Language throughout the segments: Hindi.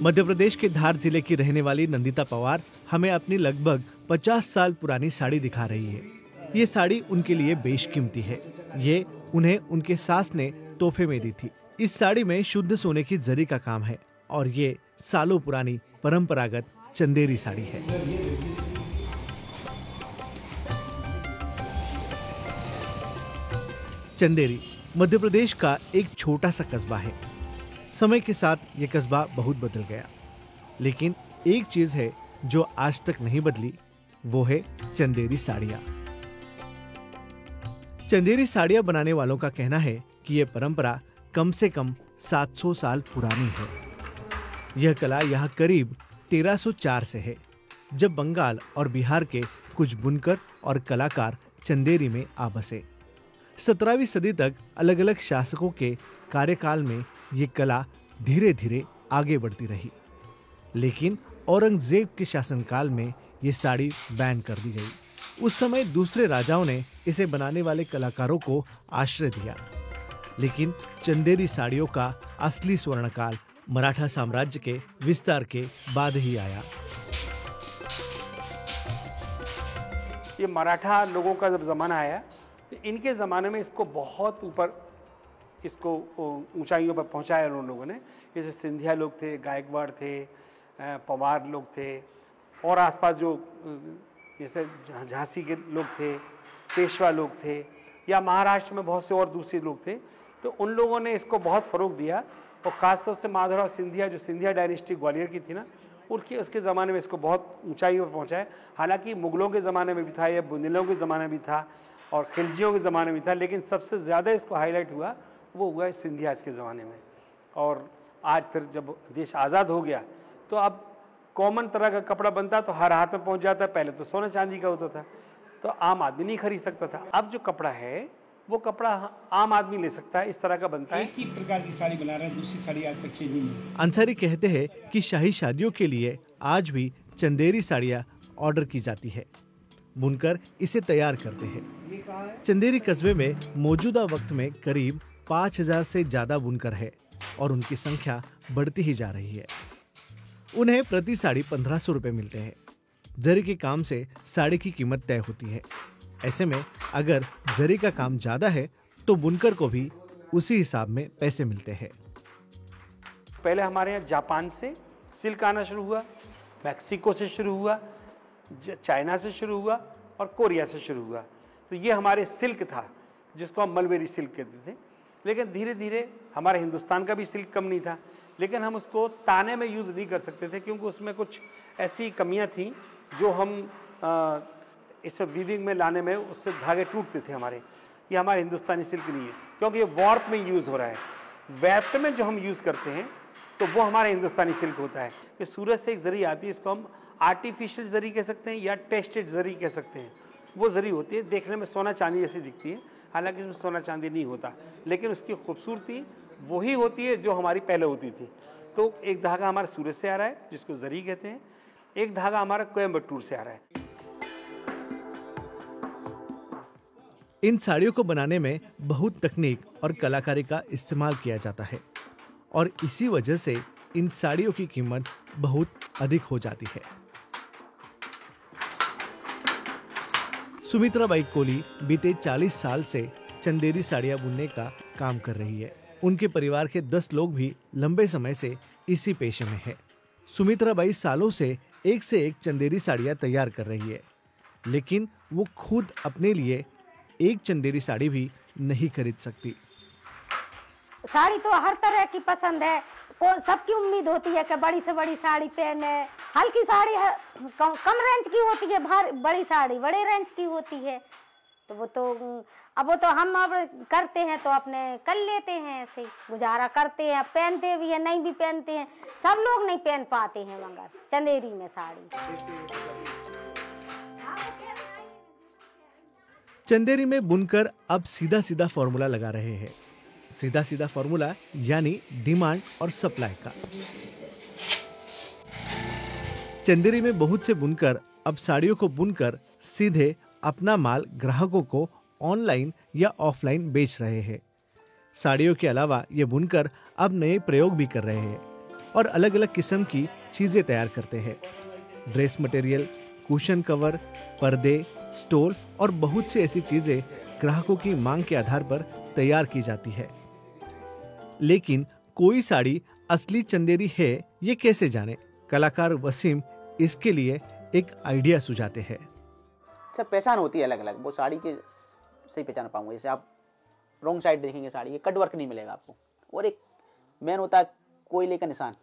मध्य प्रदेश के धार जिले की रहने वाली नंदिता पवार हमें अपनी लगभग 50 साल पुरानी साड़ी दिखा रही है। ये साड़ी उनके लिए बेशकीमती है। ये उन्हें उनके सास ने तोहफे में दी थी। इस साड़ी में शुद्ध सोने की जरी का काम है और ये सालों पुरानी परंपरागत चंदेरी साड़ी है। चंदेरी मध्य प्रदेश का एक छोटा सा कस्बा है। समय के साथ ये कस्बा बहुत बदल गया, लेकिन एक चीज है जो आज तक नहीं बदली, वो है चंदेरी साड़ियाँ। चंदेरी साड़ियाँ बनाने वालों का कहना है कि ये परंपरा कम से कम 700 साल पुरानी है। यह कला यहाँ करीब 1304 से है, जब बंगाल और बिहार के कुछ बुनकर और कलाकार चंदेरी में आ बसे। 17वीं सदी तक अलग अलग शासकों के कार्यकाल में ये कला धीरे धीरे आगे बढ़ती रही, लेकिन औरंगजेब के शासनकाल में ये साड़ी बैन कर दी गई। उस समय दूसरे राजाओं ने इसे बनाने वाले कलाकारों को आश्रय दिया, लेकिन चंदेरी साड़ियों का असली स्वर्णकाल मराठा साम्राज्य के विस्तार के बाद ही आया। ये मराठा लोगों का जब जमाना आया तो इनके ज़माने में इसको बहुत ऊपर, इसको ऊंचाइयों पर पहुंचाया उन लोगों ने। जैसे सिंधिया लोग थे, गायकवाड़ थे, पवार लोग थे, और आसपास जो जैसे झांसी के लोग थे, पेशवा लोग थे, या महाराष्ट्र में बहुत से और दूसरे लोग थे। तो उन लोगों ने इसको बहुत फ़रोग दिया, और ख़ासतौर से माधवराव सिंधिया, जो सिंधिया डायनेस्टी ग्वालियर की थी ना, उसके ज़माने में इसको बहुत ऊंचाइयों पर पहुंचाया। हालांकि मुग़लों के ज़माने में भी था, या बुंदेलों के ज़माने में भी था, और खिलजियों के ज़माने में था, लेकिन सबसे ज़्यादा इसको हाईलाइट हुआ वो हुआ है सिंधिया के ज़माने में। और आज फिर जब देश आज़ाद हो गया तो अब कॉमन तरह का कपड़ा बनता तो हर हाथ में पहुंच जाता। पहले तो सोने चांदी का होता था, तो आम आदमी नहीं खरीद सकता था। अब जो कपड़ा है वो कपड़ा आम आदमी ले सकता है, इस तरह का बनता है। एक ही प्रकार की साड़ी बना रहे हैं, दूसरी साड़ी आज तक चेंज नहीं हुई। अंसारी कहते हैं कि शाही शादियों के लिए आज भी चंदेरी साड़ियाँ ऑर्डर की जाती है। बुनकर इसे तैयार करते हैं। चंदेरी कस्बे में मौजूदा वक्त में करीब 5000 से ज्यादा बुनकर है और उनकी संख्या बढ़ती ही जा रही है। उन्हें प्रति साड़ी 1500 रुपए मिलते हैं। जरी के काम से साड़ी की कीमत तय होती है। ऐसे में अगर जरी का काम ज्यादा है तो बुनकर को भी उसी हिसाब में पैसे मिलते हैं। पहले हमारे यहाँ जापान से सिल्क आना शुरू हुआ, मैक्सिको से शुरू हुआ, चाइना से शुरू हुआ, और कोरिया से शुरू हुआ। तो ये हमारे सिल्क था, जिसको हम मलबेरी सिल्क कहते थे। लेकिन धीरे धीरे हमारे हिंदुस्तान का भी सिल्क कम नहीं था, लेकिन हम उसको ताने में यूज़ नहीं कर सकते थे, क्योंकि उसमें कुछ ऐसी कमियां थीं जो हम इस वीविंग में लाने में उससे धागे टूटते थे हमारे। ये हमारे हिंदुस्तानी सिल्क नहीं है, क्योंकि ये वॉर्प में यूज़ हो रहा है। वेस्ट में जो हम यूज़ करते हैं तो वो हमारा हिंदुस्तानी सिल्क होता है। ये सूरज से एक जरी आती है, इसको हम आर्टिफिशियल जरी कह सकते हैं या टेस्टेड जरी कह सकते हैं। वो जरी होती है, देखने में सोना चांदी जैसी दिखती है, हालांकि इसमें सोना चांदी नहीं होता, लेकिन उसकी खूबसूरती वही होती है जो हमारी पहले होती थी। तो एक धागा हमारे सूरज से आ रहा है, जिसको जरी कहते हैं, एक धागा हमारा कोयम्बटूर से आ रहा है। इन साड़ियों को बनाने में बहुत तकनीक और कलाकारी का इस्तेमाल किया जाता है, और इसी वजह से इन साड़ियों की कीमत बहुत अधिक हो जाती है। सुमित्रा बाई कोली बीते 40 साल से चंदेरी साड़ियाँ बुनने का काम कर रही है। उनके परिवार के 10 लोग भी लंबे समय से इसी पेशे में है। सुमित्रा बाई सालों से एक चंदेरी साड़ियाँ तैयार कर रही है, लेकिन वो खुद अपने लिए एक चंदेरी साड़ी भी नहीं खरीद सकती। साड़ी तो हर तरह की पसंद है, सबकी उम्मीद होती है कि बड़ी से बड़ी साड़ी पहने। हल्की साड़ी कम रेंज की होती है, बड़ी साड़ी बड़े रेंज की होती है। तो वो तो हम अब करते हैं तो अपने कर लेते हैं, ऐसे गुजारा करते हैं। पहनते भी है, नहीं भी पहनते हैं, सब लोग नहीं पहन पाते हैं मगर चंदेरी में साड़ी। चंदेरी में बुनकर अब सीधा सीधा फॉर्मूला लगा रहे हैं। सीधा सीधा फॉर्मूला यानी डिमांड और सप्लाई का। चंदेरी में बहुत से बुनकर अब साड़ियों को बुनकर सीधे अपना माल ग्राहकों को ऑनलाइन या ऑफलाइन बेच रहे हैं। साड़ियों के अलावा ये बुनकर अब नए प्रयोग भी कर रहे हैं। और अलग अलग किस्म की चीजें तैयार करते हैं। ड्रेस मटेरियल, कुशन कवर, पर्दे, स्टोल और बहुत सी ऐसी चीजें ग्राहकों की मांग के आधार पर तैयार की जाती है। लेकिन कोई साड़ी असली चंदेरी है ये कैसे जाने? कलाकार वसीम इसके लिए एक आइडिया सुझाते हैं। सब पहचान होती है अलग अलग, वो साड़ी के सही पहचान पाऊंगा। जैसे आप रॉन्ग साइड देखेंगे साड़ी के, कट वर्क नहीं मिलेगा आपको। और एक मेन होता है कोयले का निशान,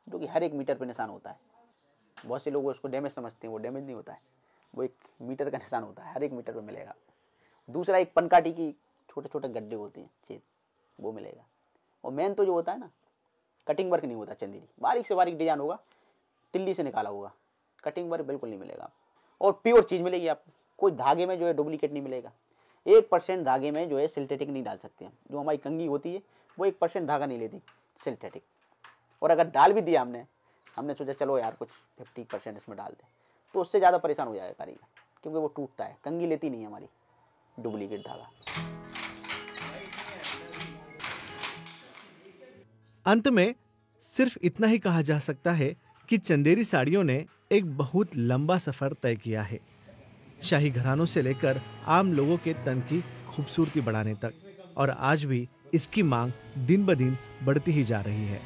जो कि हर एक मीटर पे निशान होता है। बहुत से लोग उसको डैमेज समझते हैं, वो डैमेज नहीं होता है, वो एक मीटर का निशान होता है, हर एक मीटर पे मिलेगा। दूसरा एक पनकाटी की छोटे छोटे गड्ढे होते हैं, छेद, वो मिलेगा। और मेन तो जो होता है ना, कटिंग वर्क नहीं होता चंदेरी, बारीक से बारीक डिजाइन होगा, तिल्ली से निकाला होगा, कटिंग वर्क बिल्कुल नहीं मिलेगा। और प्योर चीज़ मिलेगी आपको, कोई धागे में जो है डुप्लीकेट नहीं मिलेगा। 1% धागे में जो है सिंथेटिक नहीं डाल सकते हम। जो हमारी कंघी होती है वो 1% धागा नहीं लेती सिंथेटिक। और अगर डाल भी दिया हमने सोचा चलो यार कुछ 50% इसमें डाल दें, तो उससे ज़्यादा परेशान हो जाएगा कारीगर, क्योंकि वो टूटता है। कंघी लेती नहीं है हमारी डुप्लीकेट धागा। अंत में सिर्फ इतना ही कहा जा सकता है कि चंदेरी साड़ियों ने एक बहुत लंबा सफर तय किया है, शाही घरानों से लेकर आम लोगों के तन की खूबसूरती बढ़ाने तक। और आज भी इसकी मांग दिन ब दिन बढ़ती ही जा रही है।